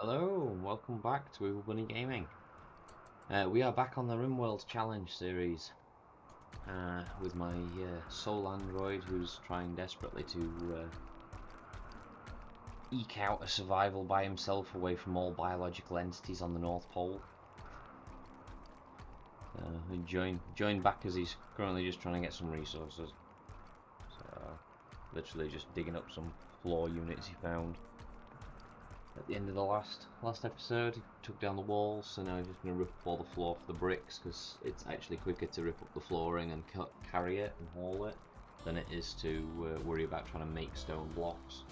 Hello, and welcome back to EvilBunny Gaming. We are back on the RimWorld Challenge Series with my sole android who's trying desperately to eke out a survival by himself away from all biological entities on the North Pole. Join back as he's currently just trying to get some resources. So, literally just digging up some floor units he found. At the end of the last episode, he took down the walls, so now he's just going to rip up all the floor for the bricks, because it's actually quicker to rip up the flooring and carry it and haul it than it is to worry about trying to make stone blocks.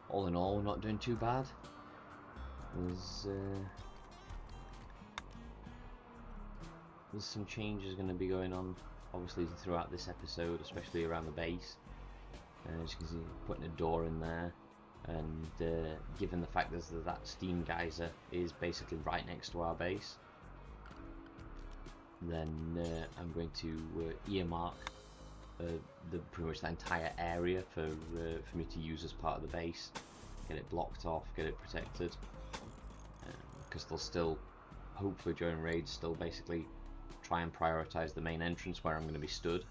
All in all, we're not doing too bad. There's some changes going to be going on, obviously, throughout this episode, especially around the base. As you can see, putting a door in there, and given the fact that steam geyser is basically right next to our base, then I'm going to earmark pretty much the entire area for me to use as part of the base. Get it blocked off, get it protected, because they'll still, hopefully during raids, still basically try and prioritize the main entrance where I'm going to be stood.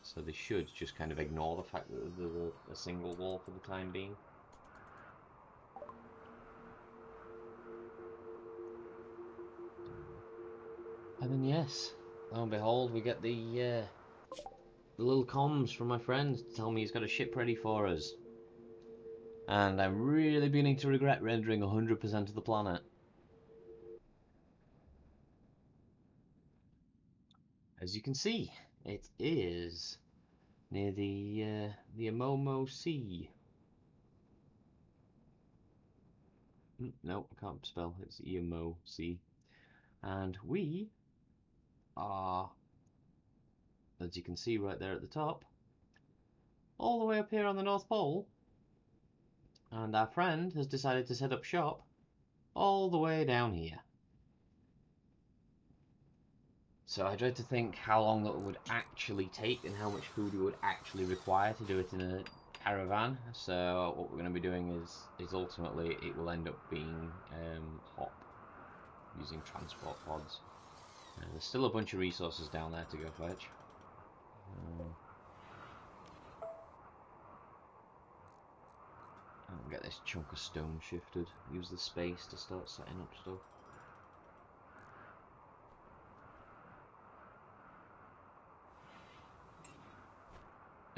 So they should just kind of ignore the fact that there's a single wall for the time being. And then yes, lo and behold, we get the little comms from my friend to tell me he's got a ship ready for us. And I'm really beginning to regret rendering 100% of the planet. As you can see, it is near the Amomo Sea. No, I can't spell. It's EMO Sea, and we are, as you can see right there at the top, all the way up here on the North Pole, and our friend has decided to set up shop all the way down here. So I tried to think how long that would actually take and how much food we would actually require to do it in a caravan. So what we're going to be doing is ultimately it will end up being hop, using transport pods. There's still a bunch of resources down there to go fetch. I'll get this chunk of stone shifted. Use the space to start setting up stuff.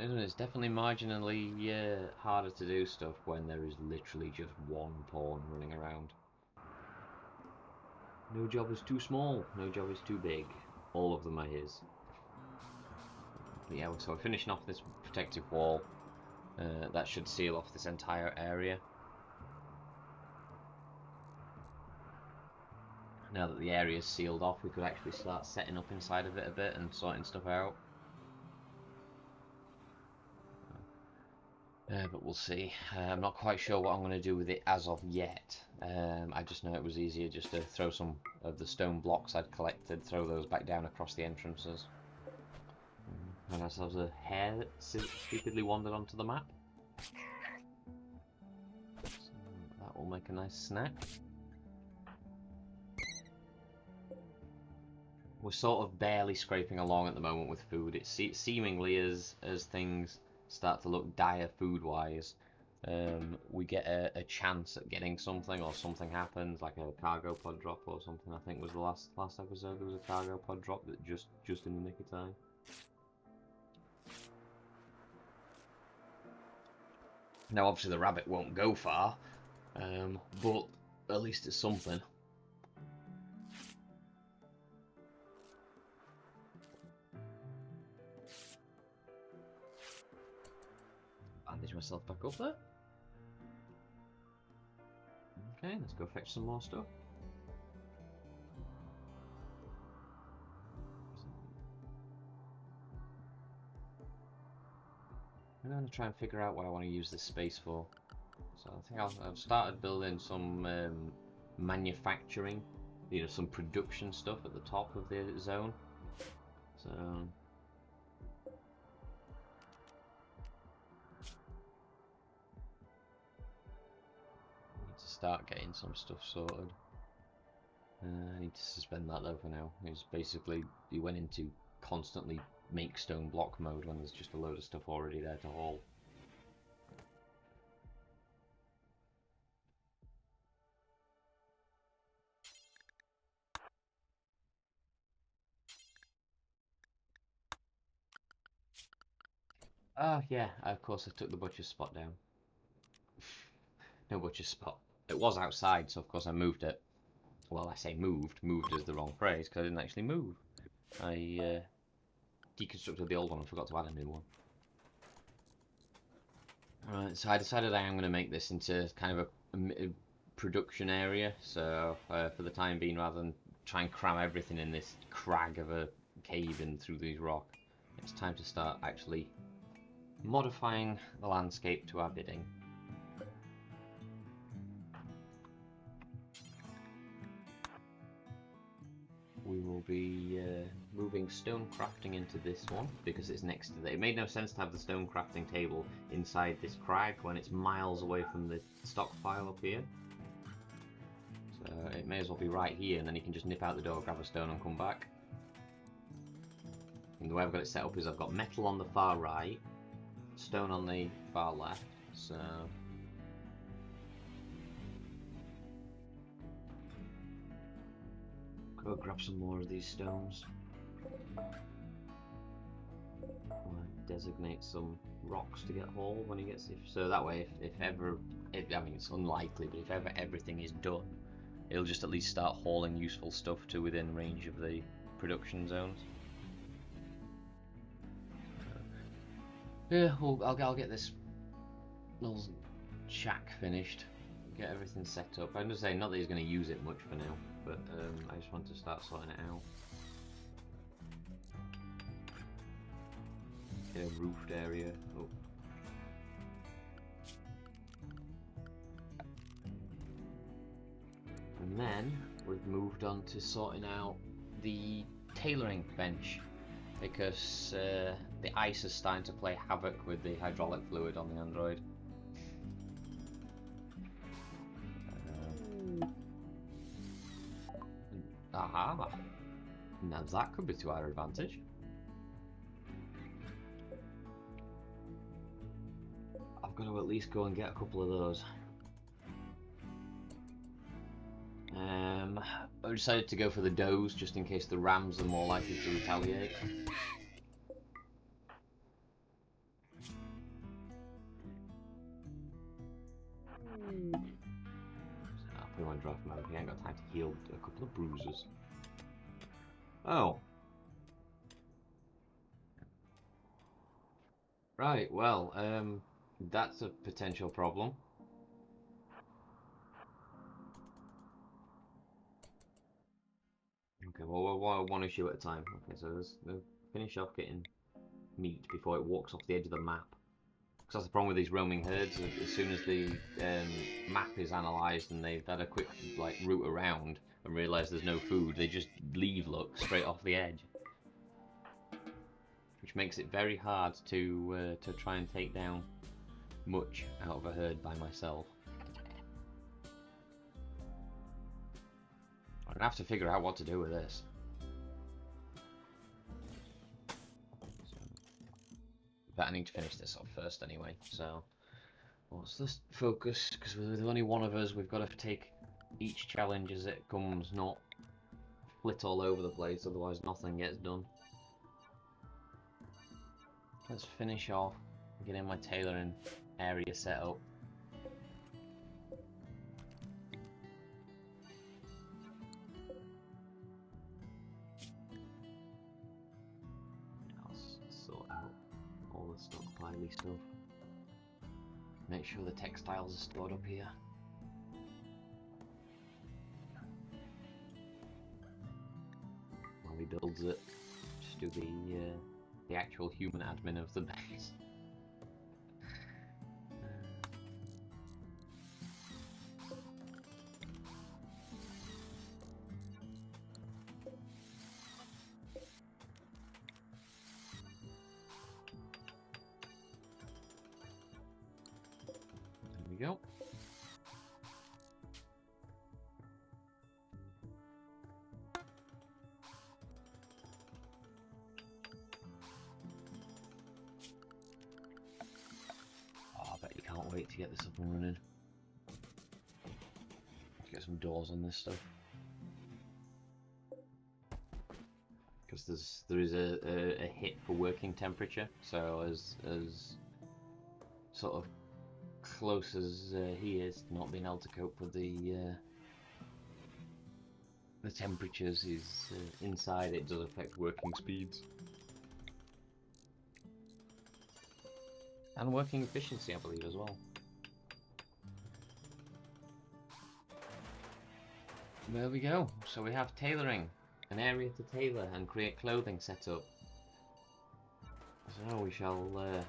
It's definitely marginally harder to do stuff when there is literally just one pawn running around. No job is too small, no job is too big. All of them are his. But yeah, so we're finishing off this protective wall. That should seal off this entire area. Now that the area is sealed off, we could actually start setting up inside of it a bit and sorting stuff out. But we'll see. I'm not quite sure what I'm going to do with it as of yet. I just know it was easier just to throw some of the stone blocks I'd collected, throw those back down across the entrances. And ourselves a hare that stupidly wandered onto the map. So that will make a nice snack. We're sort of barely scraping along at the moment with food. It's seemingly as things start to look dire food-wise, we get a chance at getting something, or something happens, like a cargo pod drop or something. I think was the last episode there was a cargo pod drop that just in the nick of time. Now obviously the rabbit won't go far, but at least it's something. Bandage myself back up there. Okay, let's go fetch some more stuff. I'm going to try and figure out what I want to use this space for. So I think I've started building some manufacturing, some production stuff at the top of the zone. So start getting some stuff sorted. I need to suspend that though for now. It's basically, you went into constantly make stone block mode when there's just a load of stuff already there to haul. Oh yeah, of course I took the butcher's spot down. No butcher's spot. It was outside, so of course I moved it. Well, I say moved. Moved is the wrong phrase, because I didn't actually move. I deconstructed the old one and forgot to add a new one. Right, so I decided I am going to make this into kind of a production area. So for the time being, rather than try and cram everything in this crag of a cave in through these rock, it's time to start actually modifying the landscape to our bidding. We will be moving stone crafting into this one because it's next to it. It made no sense to have the stone crafting table inside this crag when it's miles away from the stockpile up here. So it may as well be right here, and then you can just nip out the door, grab a stone and come back. And the way I've got it set up is I've got metal on the far right, stone on the far left, so... Go grab some more of these stones. Designate some rocks to get hauled when he gets it. So that way, if ever, I mean it's unlikely, but if ever everything is done, it'll just at least start hauling useful stuff to within range of the production zones. Yeah, well, I'll get this little shack finished, get everything set up. I'm just saying, not that he's going to use it much for now, but I just want to start sorting it out. Get a roofed area. Oh. And then we've moved on to sorting out the tailoring bench, because the ice is starting to play havoc with the hydraulic fluid on the Android. Aha! Now that could be to our advantage. I've got to at least go and get a couple of those. I decided to go for the does just in case the rams are more likely to retaliate. I'll put him on draft mode. He ain't got time to heal a couple of bruises. Oh. Right, well, that's a potential problem. Okay, well, one issue at a time. Okay, so let's finish off getting meat before it walks off the edge of the map. Because that's the problem with these roaming herds. As soon as the map is analysed and they've had a quick route around and realise there's no food, they just leave straight off the edge, which makes it very hard to try and take down much out of a herd by myself. I'm gonna have to figure out what to do with this. But I need to finish this off first anyway, so what's this focus? Because with only one of us, we've got to take each challenge as it comes, not flit all over the place, otherwise nothing gets done. Let's finish off getting my tailoring area set up. Stockpile stuff. Make sure the textiles are stored up here. While he builds it, just do the actual human admin of the base. Go. wait to get this up and running. Get some doors on this stuff. Because there is a hit for working temperature, so as sort of close as he is to not being able to cope with the temperatures is inside, it does affect working speeds and working efficiency, I believe, as well. There we go. So we have tailoring, an area to tailor and create clothing set up. So we shall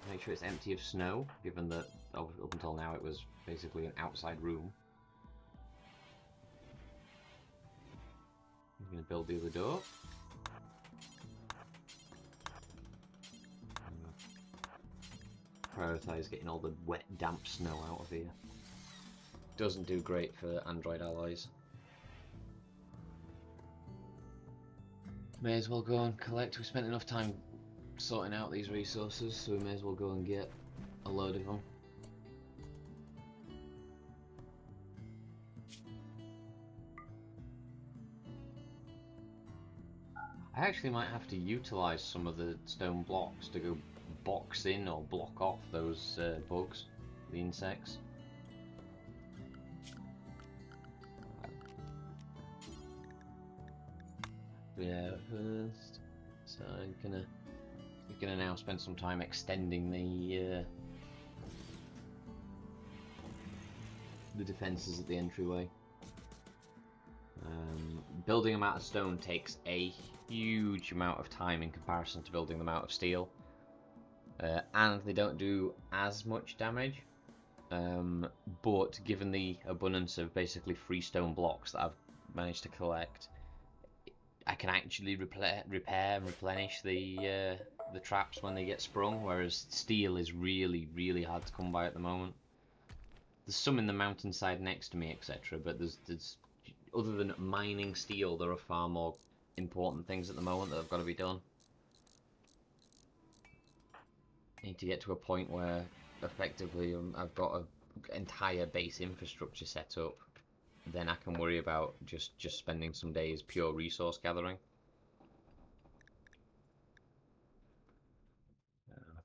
make sure it's empty of snow, given that up until now it was basically an outside room. I'm going to build the other door. Prioritise getting all the wet, damp snow out of here. Doesn't do great for Android allies. May as well go and collect. We spent enough time sorting out these resources, so we may as well go and get a load of them. I actually might have to utilise some of the stone blocks to go box in or block off those bugs, the insects. Yeah, first. So I'm gonna now spend some time extending the defences at the entryway. Building them out of stone takes a huge amount of time in comparison to building them out of steel, and they don't do as much damage. But given the abundance of basically free stone blocks that I've managed to collect, I can actually repair and replenish the traps when they get sprung, whereas steel is really hard to come by at the moment. There's some in the mountainside next to me, etc., but there's other than mining steel, there are far more important things at the moment that have got to be done. I need to get to a point where effectively I've got an entire base infrastructure set up. Then I can worry about just spending some days pure resource gathering.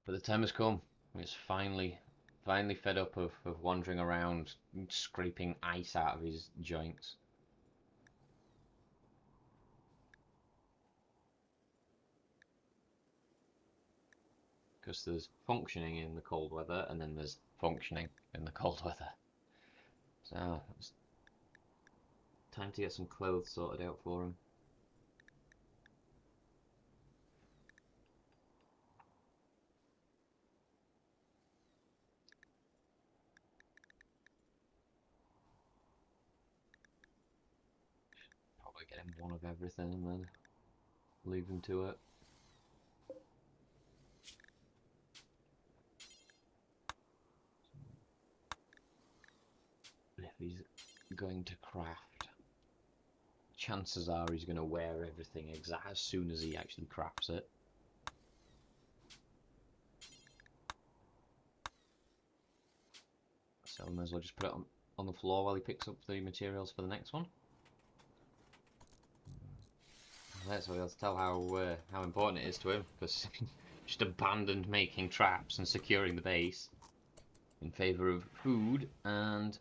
But the time has come. It's finally fed up of wandering around scraping ice out of his joints. Because there's functioning in the cold weather, and then there's functioning in the cold weather. So it's time to get some clothes sorted out for him. Probably get him one of everything and then leave him to it. If he's going to craft, chances are he's going to wear everything as soon as he actually crafts it. So I might as well just put it on the floor while he picks up the materials for the next one. That's why I'll tell how important it is to him, because just abandoned making traps and securing the base in favour of food and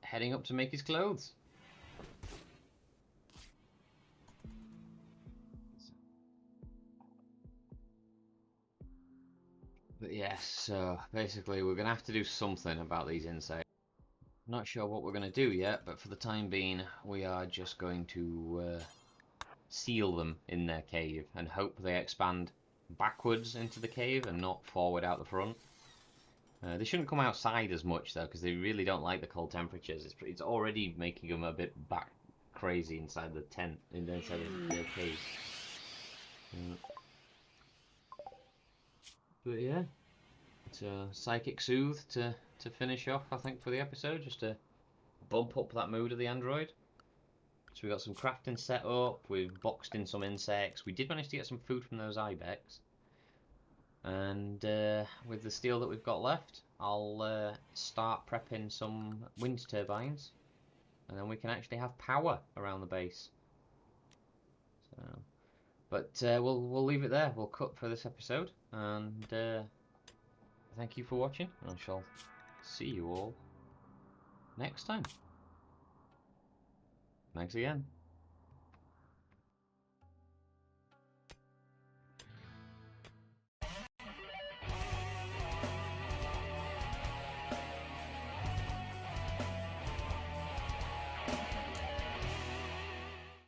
heading up to make his clothes. But yes, so basically we're going to have to do something about these insects. Not sure what we're going to do yet, but for the time being we are just going to seal them in their cave and hope they expand backwards into the cave and not forward out the front. They shouldn't come outside as much though, because they really don't like the cold temperatures. It's already making them a bit back crazy inside the tent, inside the cave. But yeah, it's a psychic soothe to finish off, I think, for the episode, just to bump up that mood of the android. So we got some crafting set up, we've boxed in some insects, we did manage to get some food from those ibex. And with the steel that we've got left, I'll start prepping some wind turbines, and then we can actually have power around the base. So, but we'll leave it there. We'll cut for this episode, and thank you for watching. I shall see you all next time. Thanks again.